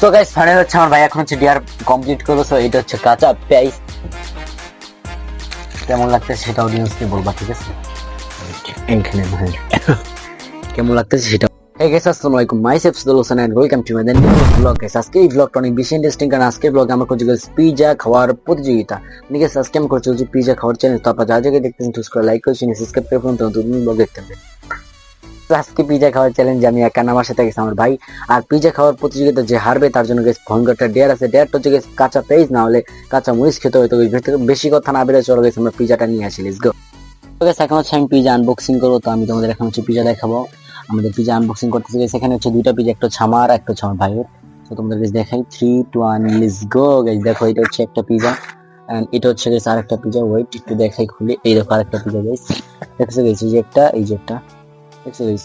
So guys final হচ্ছে আমার ভাই এখন হচ্ছে ডিয়ার কমপ্লিট করলো। সো এটা হচ্ছে কাঁচা পেঁয়াজ, কেমন লাগতেছে সেটা অডিয়েন্সকে বলবা, ঠিক আছে? এখানে ভাই কেমন লাগতেছে সেটা। Hey guys, আসসালামু আলাইকুম, myself Sadul Hossain and welcome to my new vlog guys. আজকে এই vlogটা অনেক বেশি ইন্টারেস্টিং, কারণ আজকের vlog আমরা করছি গাইস পিজা খাওয়ার প্রতিযোগিতা। guys আজকে আমরা করছি পিজা খাওয়ার চ্যালেঞ্জ। তো আপনারা যা জায়গায় দেখতেছেন চুজ করে লাইক করে সাবস্ক্রাইব করে ফোন তো নতুন vlog দেখতে পাবেন। আজকে পিজা খাওয়ার চ্যালেঞ্জ আমি একা না, আমার সাথে গেছে আমার ভাই। আর পিজা খাওয়ার প্রতিযোগিতা যে হারবে তার জন্য গেছে ভয়ঙ্করটা ডেয়ার আছে। ডেয়ারটা হচ্ছে গেছে কাঁচা পেঁয়াজ না হলে কাঁচা মরিচ খেতে হয়। তো বেশি কথা না বেড়ে চলো গেছে আমরা পিজাটা নিয়ে আসি, লেটস গো। এখন হচ্ছে আমি পিজা আনবক্সিং করবো। তো আমি তোমাদের এখন হচ্ছে পিজা দেখাবো। আমাদের পিজা আনবক্সিং করতেছি গাইস। এখানে হচ্ছে দুইটা পিজা, একটা হচ্ছে আমার একটা হচ্ছে আমার ভাইয়ের। তো তোমাদের গাইস দেখাই 3 2 1 লেটস গো গাইস। দেখো এটা হচ্ছে একটা পিজা এন্ড এটা হচ্ছে গাইস আরেকটা পিজা। ওয়েট একটু দেখাই খুলে, এই দেখো আরেকটা পিজা গাইস। দেখছো গাইস এই যে একটা, এই যে একটা, দেখছো গাইস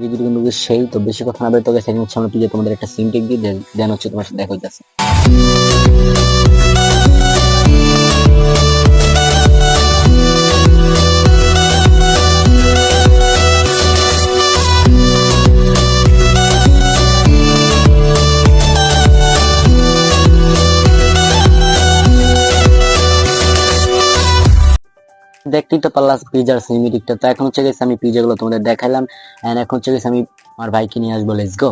এই দুটো কিন্তু সেই। তো বেশি কথা না বলে তো গাইস এখন হচ্ছে আমরা পিজা তোমাদের একটা সিনটেক দিয়ে দেন হচ্ছে তোমার সাথে দেখা হইতাছে। দেখতেই তো পারলাম পিজার সিনেমেটিকটা। তো এখন হচ্ছে গেছে আমি পিজাগুলো তোমাদের দেখাইলাম এন্ড এখন হচ্ছে গেছে আমি আমার ভাইকে নিয়ে আসবো, লেটস গো।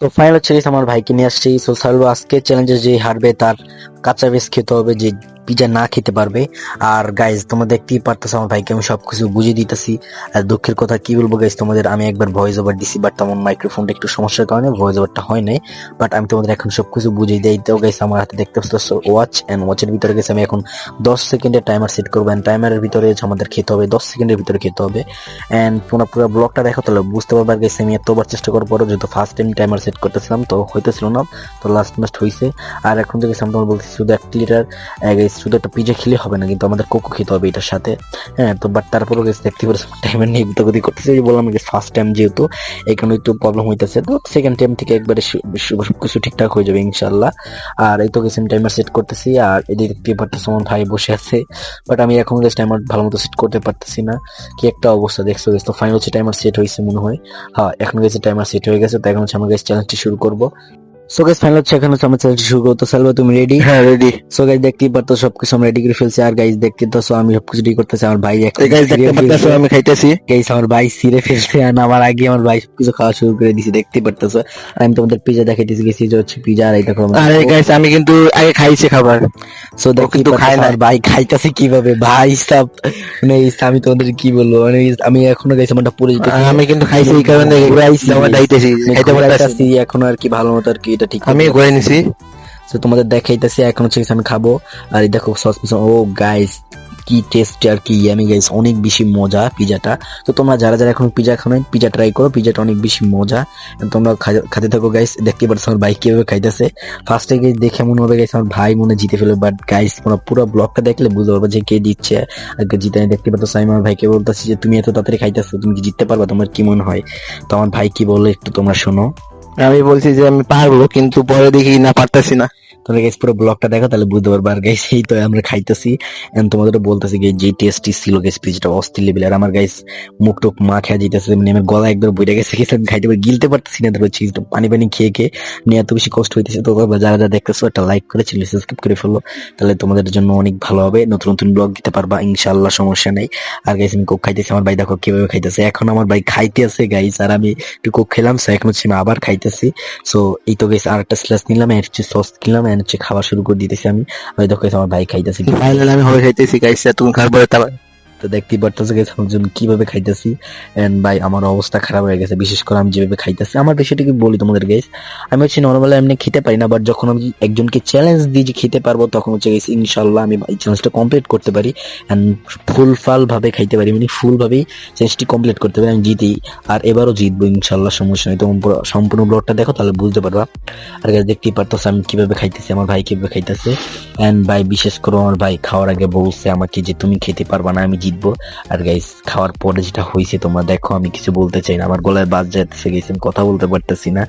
তো ফাইনাল হচ্ছে গেছে আমার ভাইকে নিয়ে আসছি। সো সালবো আজকে চ্যালেঞ্জে যে হারবে তার কাঁচা বেশ খেতে হবে, যে পিজা না খেতে পারবে। আর গাইজ তোমরা দেখতেই পারতেছো আমার ভাইকে আমি সবকিছু বুঝিয়ে দিতেছি। আর দুঃখের কথা কি বলবো গাইজ, তোমাদের আমি একবার ভয়েস ওভার দিছি, বাট তেমন মাইক্রোফোনটা একটু সমস্যার কারণে ভয়েস ওভারটা হয় নাই। বাট আমি তোমাদের এখন সবকিছু বুঝিয়ে দিই। তো গাইজ আমার হাতে দেখতে পাচ্ছ ওয়াচ এন্ড ওয়াচের ভিতরে গেছে আমি এখন 10 সেকেন্ডের টাইমার সেট করবো এন্ড টাইমারের ভিতরে আমাদের খেতে হবে 10 সেকেন্ডের ভিতরে খেতে হবে। এন্ড তোমরা পুরো ব্লগটা দেখো তাহলে বুঝতে পারবে। গেছে আমি এতবার চেষ্টা করার পরও যেহেতু ফার্স্ট টাইম টাইমার সেট করতেছিলাম তো হইতেছিল না, তো লাস্ট হয়েছে। আর এখন থেকে আমি তোমার বলতেছি শুধু 1 লিটার শুধু একটা পিজা খেলে হবে না, কিন্তু আমাদের কোকো খেতে হবে এটার সাথে। হ্যাঁ, তো বাট তারপরও গেছে দেখতে পাচ্ছি টাইমার নিয়ে গুতাগুতি করতেছে। বললাম ফার্স্ট টাইম যেহেতু এখানে একটু প্রবলেম হইতেছে, তো সেকেন্ড টাইম থেকে একবারে সবকিছু ঠিকঠাক হয়ে যাবে ইনশাল্লাহ। আর এই তো গেছে আমি টাইমার সেট করতেছি। আর এদিকে দেখতে পারতেছি আমার ভাই বসে আছে, বাট আমি এখন গেছে টাইমার ভালো মতো সেট করতে পারতেছি না। কি একটা অবস্থা দেখছো গেছে। তো ফাইনাল হচ্ছে টাইমার সেট হয়েছে মনে হয়। হ্যাঁ, এখন গেছে টাইমার সেট হয়ে গেছে। তো এখন হচ্ছে আমার গেছে চ্যালেঞ্জটি শুরু করবো। সো গাইস ফাইনাল হচ্ছে এখন হচ্ছে আমরা চ্যালেঞ্জটি শুরু করতে। সালবা তুমি রেডি? হ্যাঁ রেডি। সো গাইস দেখতেই পারতো সবকিছু আমরা রেডি করে ফেলছি। আর গাইস দেখতে তো আমি সবকিছু রেডি করতেছি। আমার ভাই এই গাইস দেখতে পারতেছো আমি খাইতেছি। গাইস আমার ভাই সিরে ফেলছে আর আমার আগে আমার ভাই সবকিছু খাওয়া শুরু করে দিয়েছে, দেখতেই পারতেছো। আমি তোমাদের পিজা দেখাইতেছি গেছি, যে হচ্ছে পিজা। আর এই দেখো আরে গাইস আমি কিন্তু আগে খাইছি খাবার। সো দেখতে খায় না ভাই, খাইতাছে কিভাবে ভাই সব মানে আমি তোমাদের কি বলবো, মানে আমি এখনো গাইস আমারটা পড়ে যেতেছি। আমি কিন্তু খাইছি এই কারণে গাইস আমার দাইতেছি খাইতে পারতাছি এখন আর কি ভালো মতো আর কি এটা ঠিক আমি ঘুরে নিছি। তো তোমাদের দেখাইতেছি এখন হচ্ছে আমি খাবো। আর এই দেখো সস পিস, ও গাইস কি টেস্ট আর কি ইয়ামি গাইস, অনেক বেশি মজা পিজাটা। তো তোমরা যারা যারা এখন পিজা খাও পিজা ট্রাই করো, পিজাটা অনেক বেশি মজা। তোমরা খাতে থাকো গাইস। দেখতে পাচ্ছ আমার ভাই কিভাবে খাইতেছে। ফার্স্টে গাইস দেখে মনে হবে গাইস আমার ভাই মনে জিতে ফেলবে, বাট গাইস তোমরা পুরো ব্লগটা দেখলে বুঝতে পারবে যে কে জিতছে আর কে জিতে। দেখতে পাচ্ছ আমি আমার ভাইকে বলতেছি যে তুমি এত তাড়াতাড়ি খাইতেছো, তুমি কি জিততে পারবা, তোমার কি মনে হয়? তো আমার ভাই কি বলে একটু তোমরা শোনো। আমি বলছি যে আমি পারবো, কিন্তু পরে দেখি না পারতাছি না। তোমরা গাইস পুরো ব্লগটা দেখো তাহলে বুঝতে পারবে। আর গাইস এই তো আমরা খাইতেছি এন্ড তোমাদের বলতেছি গাইস যে টেস্টি ছিল গাইস পিজাটা অস্থির লেভেল। আর আমার গাইস মুখ টুক মা খেয়ে যেতেছে, মানে আমার গলা একবার বইটা গেছে, আমি খাইতে পারি গিলতে পারতেছি না। তারপর চিজ পানি খেয়ে নিয়ে এত বেশি কষ্ট হইতেছে। তো যারা যারা দেখতেছো একটা লাইক করে চ্যানেল সাবস্ক্রাইব করে ফেলো, তাহলে তোমাদের জন্য অনেক ভালো হবে। নতুন নতুন ব্লগ দিতে পারবা ইনশাআল্লাহ, সমস্যা নেই। আর গাইস আমি কোক খাইতেছি, আমার ভাই দেখো কিভাবে খাইতেছে। এখন আমার ভাই খাইতে আছে গাইস, আর আমি একটু কোক খেলাম। সো এখন হচ্ছে আমি আবার খাইতেছি। সো এই তো গাইস আরেকটা স্লাইস নিলাম এর হচ্ছে সস কিনলাম এর হচ্ছে খাওয়া শুরু করে দিতেছি আমি। ওই দেখো আমার ভাই খাইতেছি, ফাইনালি আমি হবে খাইতেছি গাইস। তুমি খাবার তাবা তো দেখতেই পারতেছো গাইস আমার জন্য কিভাবে খাইতেছি। এন্ড ভাই আমার অবস্থা খারাপ হয়ে গেছে, বিশেষ করে আমি যেভাবে খাইতেছি। আমার বিষয়টা কি বলি তোমাদের গাইস, আমি হচ্ছে নর্মালি এমনি খেতে পারি না, বাট যখন আমি একজনকে চ্যালেঞ্জ দিই যে খেতে পারবো তখন হচ্ছে গাইস ইনশাআল্লাহ আমি এই চ্যালেঞ্জটা কমপ্লিট করতে পারি এন্ড ফুল ভাবে খাইতে পারি, মানে ফুল ভাবেই চ্যালেঞ্জটি কমপ্লিট করতে পারি। আমি জিতি, আর এবারও জিতবো ইনশাআল্লাহ, সমস্যা নেই। তোমরা সম্পূর্ণ ব্লগটা দেখো তাহলে বুঝতে পারবা। আর গাইস দেখতেই পারতেছো আমি কিভাবে খাইতেছি, আমার ভাই কিভাবে খাইতেছে। এন্ড ভাই বিশেষ করে আমার ভাই খাওয়ার আগে বলছে আমাকে যে তুমি খেতে পারবা না, আমি জিতবো। আর গাইস খাওয়ার পরে যেটা হয়েছে তোমরা দেখো, আমি কিছু বলতে চাই না, আমার গলায় বাজ যাচ্ছে গেছে, আমি কথা বলতে পারতেছি না,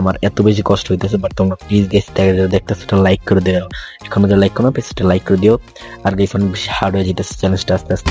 আমার এত বেশি কষ্ট হইতেছে। বাট তোমরা প্লিজ গাইস দেখতেছো একটা লাইক করে দিও, এখন যারা লাইক করো পেজটা লাইক করে দিও। আর গাইস অনেক বেশি হার্ড হয়ে যেতেছে চ্যালেঞ্জটা আস্তে আস্তে।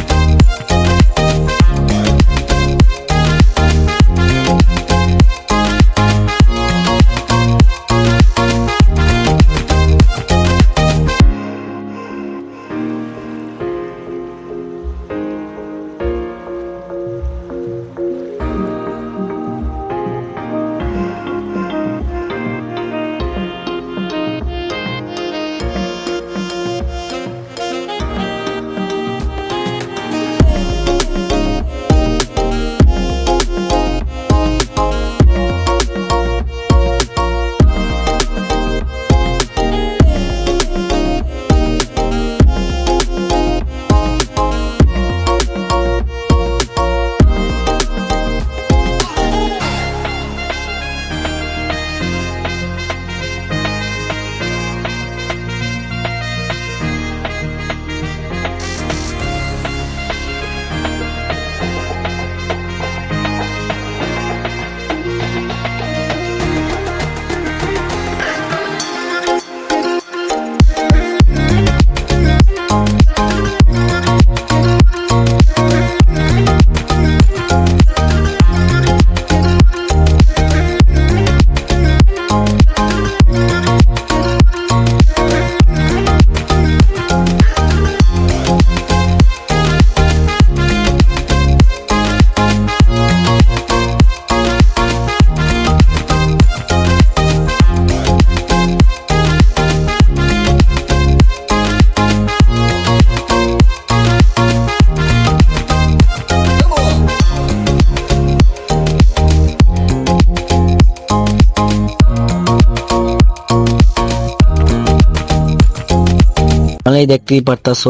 ফাইনালি দেখতেই পারতাছো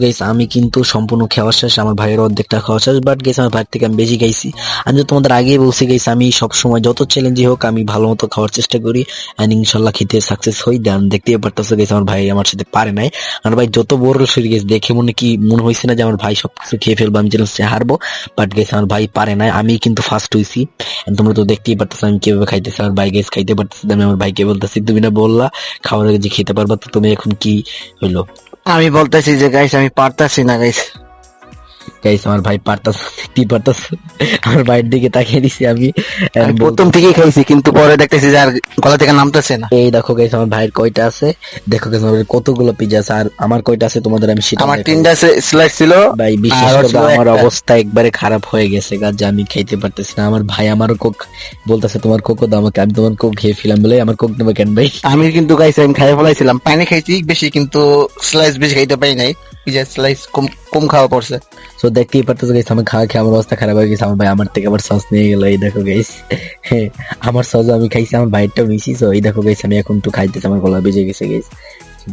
গাইস, আমি কিন্তু সম্পূর্ণ খাওয়া শেষ, আমার ভাইয়ের অর্ধেকটা খাওয়া শেষ, বাট গাইস আমার ভাইয়ের থেকে আমি বেশি খাইছি। আমি তো তোমাদের আগেই বলছি গাইস, আমি সবসময় যত চ্যালেঞ্জই হোক আমি ভালো মতো খাওয়ার চেষ্টা করি, এন্ড ইনশাল্লাহ খেতে সাকসেস হই। দেন দেখতেই পারতাছো গাইস আমার ভাই আমার সাথে পারে নাই। আমার ভাই যত বড় শরীর গেছে দেখে মনে হয়েছে না যে আমার ভাই সবকিছু খেয়ে ফেলবো, আমি চ্যালেঞ্জে হারবো, বাট গাইস আমার ভাই পারে নাই, আমি কিন্তু ফার্স্ট হইছি। And তোমরা তো দেখতেই পারতেছো আমি কিভাবে খাইতেছি, আমার ভাই গাইস খাইতে পারতেছি, আমি আমার ভাইকে বলতেছি তুমি না বললা খাওয়ার আগে যে খেতে পারবা, তো তুমি এখন কি হইলো? আমি বলতেছি যে গাইস আমি পারতাছি না গাইস। গাইস আমার ভাই পারতাছে, দেখতেই পারতাছে, আমার ভাইয়ের দিকে তাকিয়ে দিছি আমি and আমি প্রথম থেকেই খাইছি কিন্তু পরে দেখতেছি যে আর গলা থেকে নামতেছে না। এই দেখো গাইস আমার ভাইয়ের কয়টা আছে, দেখো গাইস আমার ভাইয়ের কতগুলো পিজ্জা আছে, আর আমার কয়টা আছে তোমাদের আমি সেটা আমার দেখাবো। 3টা স্লাইস ছিল। ভাই বিশ্বাস আর করবে ছিল আমার একটা। অবস্থা একবারে খারাপ হয়ে গেছে গা, যে আমি খাইতে পারতেছি না। আমার ভাই আমারও কোক বলতেছে তোমার কোকো দাও আমাকে, আমি তোমার কোক খেয়ে ফেলাম বলে আমার কোক নেবে কেন ভাই? আমি কিন্তু গাইস আমি খাই ফেলাইছিলাম, পানি খাইছি বেশি কিন্তু স্লাইস বেশি খাইতে পারি নাই, পিজা স্লাইস কম কম খাওয়া পড়ছে। তো দেখতেই পারতেছো গাইস আমি খাওয়া খেয়ে আমার অবস্থা খারাপ হয়ে গেছে, আমার ভাই আমার থেকে আবার সস নিয়ে গেল, এই দেখো গাইস আমার সস আমি খাইছি, আমার ভাইয়েরটাও নিয়েছি। তো এই দেখো গাইস আমি এখন তো খাইতেছি, আমার গলা বেজে গেছে গাইস,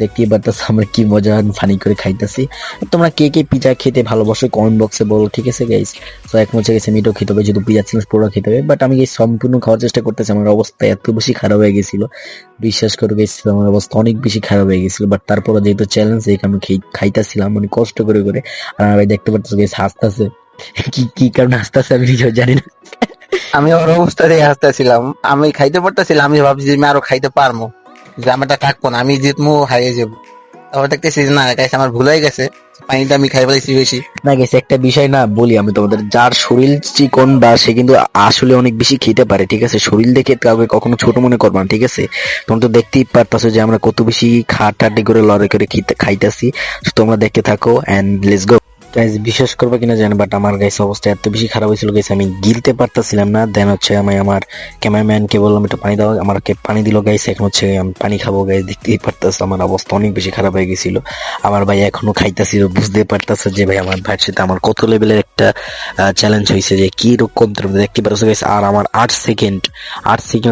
দেখতেই পারতেছো আমরা কি মজা ফানি করে খাইতেছি। তোমরা কে কে পিজা খেতে ভালোবাসো কমেন্ট বক্সে বলো, ঠিক আছে গাইস? তো এক মজা গেছে মিটও খেতে হবে, যেহেতু পিজা চ্যালেঞ্জ পুরো খেতে হবে, বাট আমি গাইস সম্পূর্ণ খাওয়ার চেষ্টা করতেছি, আমার অবস্থা এত বেশি খারাপ হয়ে গেছিল, বিশ্বাস করে গাইস আমার অবস্থা অনেক বেশি খারাপ হয়ে গেছিল, বাট তারপরে যেহেতু চ্যালেঞ্জ এই আমি খাইতাছিলাম মানে কষ্ট করে করে। আর আমার ভাই দেখতে পারতেছো গাইস হাসতেছে, কি কি কারণে হাসতেছে আমি নিজেও জানি না। আমি ওর অবস্থাতেই হাসতেছিলাম, আমি খাইতে পারতেছিলাম, আমি ভাবছি যে আমি আরো খাইতে পারবো, যে আমারটা থাকবো না, আমি জিতমু হারিয়ে যাবো। তারপর দেখতেছি যে না গাইস আমার ভুল হয়ে গেছে, পানিটা আমি খাই ফেলেছি বেশি। না গেছে একটা বিষয় না বলি আমি তোমাদের, যার শরীর চিকন বা সে কিন্তু আসলে অনেক বেশি খেতে পারে, ঠিক আছে? শরীর দেখে কাউকে কখনো ছোট মনে করবা না, ঠিক আছে? তোমরা তো দেখতেই পারতাছো যে আমরা কত বেশি খাটাটি করে লড়াই করে খাইতাছি। তো তোমরা দেখতে থাকো এন্ড লেটস গো গাইস। বিশ্বাস করবে কিনা জানি, বাট আমার গাইস অবস্থা এত বেশি খারাপ হয়েছিল গাইস, আমি গিলতে পারতাছিলাম না। দেন হচ্ছে আমি আমার ক্যামেরাম্যানকে বললাম একটু পানি দাও, আমাকে পানি দিল গাইস, এখন হচ্ছে আমি পানি খাবো গাইস। দেখতেই পারতাছো আমার অবস্থা অনেক বেশি খারাপ হয়ে গেছিল। আমার ভাই এখনো খাইতাছিল, বুঝতে পারতাছে যে ভাই আমার ভাইয়ের সাথে আমার কত লেভেলের একটা চ্যালেঞ্জ হয়েছে, যে কি রকম তোমরা দেখতে পারছো গাইস। আর আমার 8 সেকেন্ড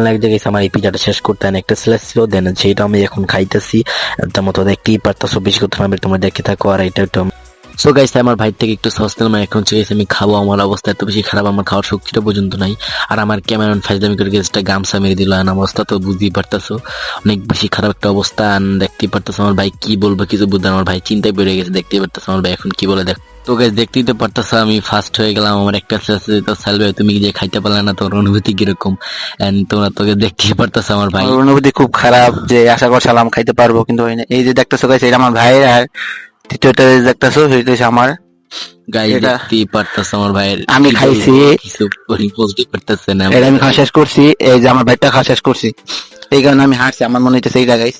লাগছে গাইস আমার এই পিজাটা শেষ করতে, একটা স্ল্যাশ ছিল, দেন সেটা আমি এখন খাইতেছি। তার মতো দেখতেই পারতাছো, বেশি কথা না বলে তোমরা দেখতে থাকো। আর এটা একটু সো গাইস আমার ভাই থেকে একটু সস নিলাম, এখন হচ্ছে guys আমি খাবো, আমার অবস্থা এত বেশি খারাপ, আমার খাওয়ার শক্তিটা পর্যন্ত নাই। আর আমার ক্যামেরাম্যান ফাইজলামি করে গেছটা গামছা মেরে দিল, আর অবস্থা তো বুঝতেই পারতাছো অনেক বেশি খারাপ একটা অবস্থা। আর দেখতেই পারতাছো আমার ভাই কি বলবো কিছু বুঝতে, আমার ভাই চিন্তায় পড়ে গেছে, দেখতেই পারতাছো আমার ভাই এখন কি বলে দেখ। তো গাইস দেখতেই তো পারতাছো আমি ফার্স্ট হয়ে গেলাম, আমার একটা সালবে তুমি যে খাইতে পারলে না, তোর অনুভূতি কিরকম? এন্ড তোমরা তোকে দেখতেই পারতাছো আমার ভাই। আমার অনুভূতি খুব খারাপ, যে আশা করছিলাম খাইতে পারবো কিন্তু হয় না। এই যে দেখতেছো গাইস এটা আমার ভাইয়ের, আর তৃতীয়টা যে দেখতেছো সেটা হচ্ছে আমার। গাইস এটা দেখতেই পারতাছো আমার ভাইয়ের আমি কি খাইছি, বলবো, কিছু বুঝতে পারতেছে না এটা আমি খাওয়া শেষ করছি, এই যে আমার ভাইটা খাওয়া শেষ করছি, এই কারণে আমি হারছি, আমার মনে হইতেছে এইটা গাইস।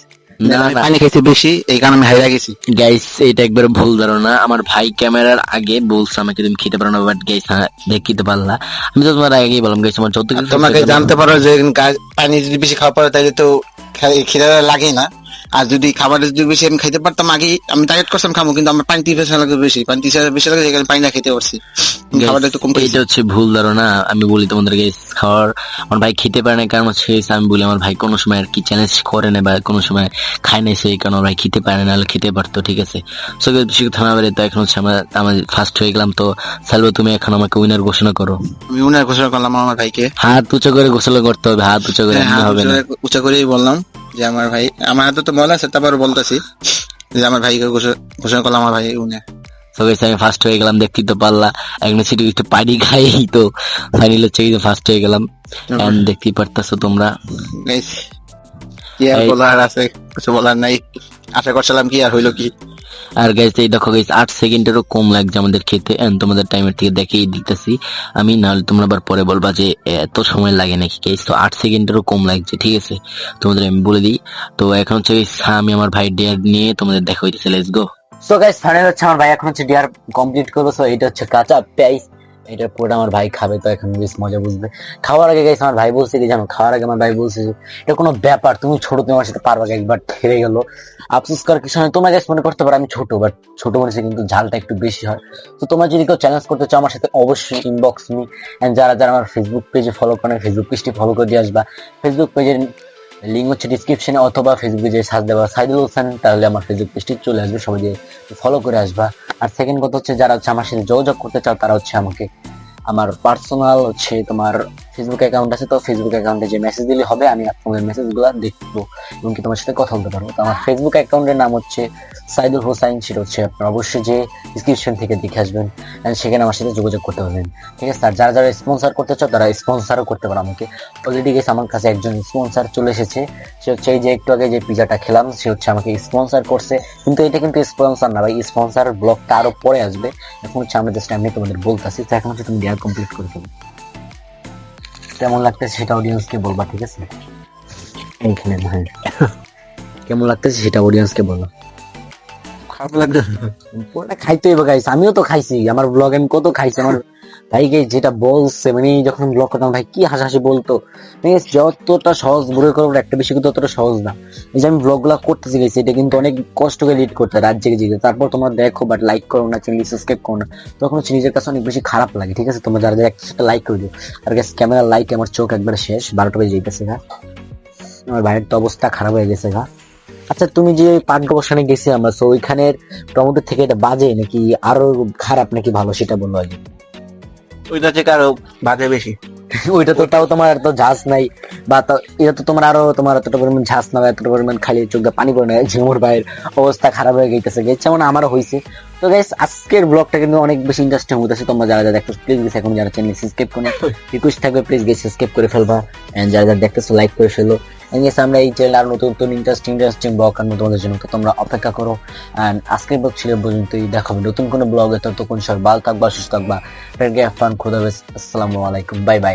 না আমি না পানি খাইছি বেশি, এই কারণে আমি হাইরা গেছি। গাইস এটা একবার ভুল ধারণা, আমার ভাই ক্যামেরার আগে বলছে আমাকে তুমি খেতে পারো না, বাট গাইস দেখিতে পারলা, আমি তো তোমার আগেই বললাম গাইস আমার যত আর কিছু তোমাকে আছে জানতে পারো যে পানি যদি বেশি খাওয়া পড়ে তাহলে তো খিদা লাগে না। আর যদি খাবার যদি বেশি আমি খাইতে পারতাম আগে, আমি টার্গেট করতাম খাবো, কিন্তু আমার পানি 30% লাগে বেশি, পানি 30% বেশি লাগে, যেখানে পানি না খেতে পারছি, খাবারটা একটু কম খাইছি। এটা হচ্ছে ভুল ধারণা, আমি বলি তোমাদের গাইস খাওয়ার আমার ভাই খেতে পারে না কারণ হচ্ছে guys, আমি বলি আমার ভাই কোনো সময় আর কি চ্যালেঞ্জ করে না বা কোনো সময় খায় না, সেই কারণে আমার ভাই খেতে পারে না, নাহলে খেতে পারতো, ঠিক আছে? সো গাইস বেশি কথা না বলে তো এখন হচ্ছে আমার ফার্স্ট হয়ে গেলাম, তো সালভা তুমি এখন আমাকে উইনার ঘোষণা করো। আমি উনার ঘোষণা করলাম আমার ভাইকে। হাত উঁচু করে ঘোষণা করতে হবে, হাত উঁচু করে, হ্যাঁ, এমনি হবে না। উঁচা করেই বললাম যে আমার ভাই, আমার হাতে তো ময়লা আছে, তারপর বলতেছি যে আমার ভাইকে ঘোষণা করলাম আমার ভাই উনি। তো guys, আমি ফার্স্ট হয়ে গেলাম, দেখতেই তো পারলা, একদম সেটি একটু পানি খাই তো ফাইনাল হচ্ছে ফার্স্ট হয়ে গেলাম। And দেখতেই পারতাছো তোমরা, গাইস কি আর এই- বলার আছে, কিছু বলার নাই, আশা করছিলাম কি আর হইলো কি। আর গাইস এই দেখো গাইস 8 সেকেন্ডেরও কম লাগছে আমাদের খেতে, এন্ড তোমাদের টাইমের থেকে দেখিয়ে দিতেছি আমি, নাহলে তোমরা আবার পরে বলবা যে এত সময় লাগে নাকি গাইস। তো 8 সেকেন্ডেরও কম লাগছে, ঠিক আছে? তোমাদের আমি বলে দিই। তো এখন হচ্ছে guys, আমি আমার ভাই ডিয়ার নিয়ে তোমাদের দেখা হইতেছে, let's go. So guys final হচ্ছে আমার ভাই এখন হচ্ছে ডিয়ার কমপ্লিট করলো। সো এটা হচ্ছে কাঁচা পেঁয়াজ, এটা পুরোটা আমার ভাই খাবে, তো এখন বেশ মজা বুঝবে। খাওয়ার আগে গাইস আমার ভাই বলছে কি জানো, খাওয়ার আগে আমার ভাই বলছে যে এটা কোনো ব্যাপার, তুমি ছোট, তুমি আমার সাথে পারবা, একবার হেরে গেল আফসোস করার কিছু নয়। তোমরা গাইস মনে করতে পারো আমি ছোট, বাট ছোট মানুষের কিন্তু ঝালটা একটু বেশি হয়। তো তোমরা যদি কেউ চ্যালেঞ্জ করতে চাও আমার সাথে অবশ্যই ইনবক্স মি, এন্ড যারা যারা আমার ফেসবুক পেজে ফলো করে ফেসবুক পেজটি ফলো করে দিয়ে আসবা। ফেসবুক পেজের লিঙ্ক হচ্ছে ডিসক্রিপশনে অথবা ফেসবুকে যে সার্চ দেওয়া সাইদুল হোসেন, তাহলে আমার ফেসবুক পেজটি চলে আসবে, সবাই দিয়ে ফলো করে আসবা। আর সেকেন্ড কথা হচ্ছে যারা হচ্ছে আমার সাথে যোগাযোগ করতে চাও তারা হচ্ছে আমাকে আমার পার্সোনাল হচ্ছে তোমার ফেসবুক অ্যাকাউন্ট আছে, তো ফেসবুক অ্যাকাউন্টে যে মেসেজ দিলে হবে, আমি তোমাদের মেসেজগুলো দেখবো এবং কি তোমার সাথে কথা বলতে পারবো। তো আমার ফেসবুক অ্যাকাউন্টের নাম হচ্ছে সাইদুল হোসাইন, সেটা হচ্ছে আপনারা অবশ্যই যে ডিসক্রিপশন থেকে দেখে আসবেন and সেখানে আমার সাথে যোগাযোগ করতে পারবেন, ঠিক আছে। আর যারা যারা স্পন্সর করতে চাও তারা স্পন্সরও করতে পারো আমাকে। অলরেডি গেছে আমার কাছে একজন স্পন্সর চলে এসেছে, সে হচ্ছে এই যে একটু আগে যে পিজাটা খেলাম সে হচ্ছে আমাকে স্পন্সর করছে, কিন্তু এটা কিন্তু স্পন্সর না ভাই, স্পন্সর ব্লগটা আরো পরে আসবে। এখন হচ্ছে আমরা জাস্ট আমি তোমাদের বলতেছি, তো এখন হচ্ছে তুমি দেয়ার কমপ্লিট করে ফেলো। কেমন লাগতেছে সেটা অডিয়েন্সকে বলবা, ঠিক আছে? এইখানে হ্যাঁ, কেমন লাগতেছে সেটা অডিয়েন্সকে বলো। খারাপ লাগবে। পুরোটা খাইতে হবে গাইস, আমিও তো খাইছি, আমার ব্লগ আমি কত খাইছি। আমার ভাইকে যেটা বলছে মানে যখন ব্লগ করতাম ভাই কি হাসাহাসি বলতো, মানে যতটা সহজ মনে করবো একটা বেশি কিন্তু ততটা সহজ না। এই যে আমি ব্লগ গুলা করতেছি গেছি, এটা কিন্তু অনেক কষ্ট করে লিড করতে হয় রাত জেগে জেগে, তারপর তোমরা দেখো বাট লাইক করো না, চ্যানেল সাবস্ক্রাইব করো না, তখন হচ্ছে নিজের কাছে অনেক বেশি খারাপ লাগে, ঠিক আছে? তোমরা যারা যারা একটা লাইক করে দিও। আর গাইস ক্যামেরা লাইক আমার চোখ একবারে শেষ, 12টা বেজে যেতেছে গা, আমার ভাইয়ের তো অবস্থা খারাপ হয়ে গেছে গা। আচ্ছা তুমি যে পাট গবেষণায় গেছি আমরা, তো ওইখানের টমেটো থেকে এটা বাজে নাকি আরো খারাপ নাকি ভালো সেটা বললো আগে। ওইটা থেকে আরো বাজে বেশি। ওইটা তো তাও তোমার তো ঝাঁজ নাই, বা এটা তো তোমার আরো তোমার এতটা পরিমাণ ঝাঁজ না, এতটা পরিমাণ খালি চোখ দিয়ে পানি পড়ে না, ঝিমুর ভাইয়ের অবস্থা খারাপ হয়ে গেছে যেমন আমারও হয়েছে। তো গাইস আজকের ব্লগটা কিন্তু অনেক বেশি ইন্টারেস্টিং হতেছে, তোমরা যারা যারা দেখছো প্লিজ গেছে এখন যারা চ্যানেল সাবস্ক্রাইব করে রিকোয়েস্ট থাকবে প্লিজ গেছে সাবস্ক্রাইব করে ফেলবা, এন্ড যারা যারা দেখতেছো লাইক করে ফেলো। এনিওয়েজ আমরা এই চ্যানেল আর নতুন নতুন ইন্টারেস্টিং ব্লগ আনবো তোমাদের জন্য, তো তোমরা অপেক্ষা করো। এন্ড আজকের ব্লগ ছিল পর্যন্তই, দেখা হবে নতুন কোনো ব্লগে, ততক্ষণ সবাই ভালো থাকবা সুস্থ থাকবা, খোদা হাফেজ, আসসালামু আলাইকুম, বাই বাই।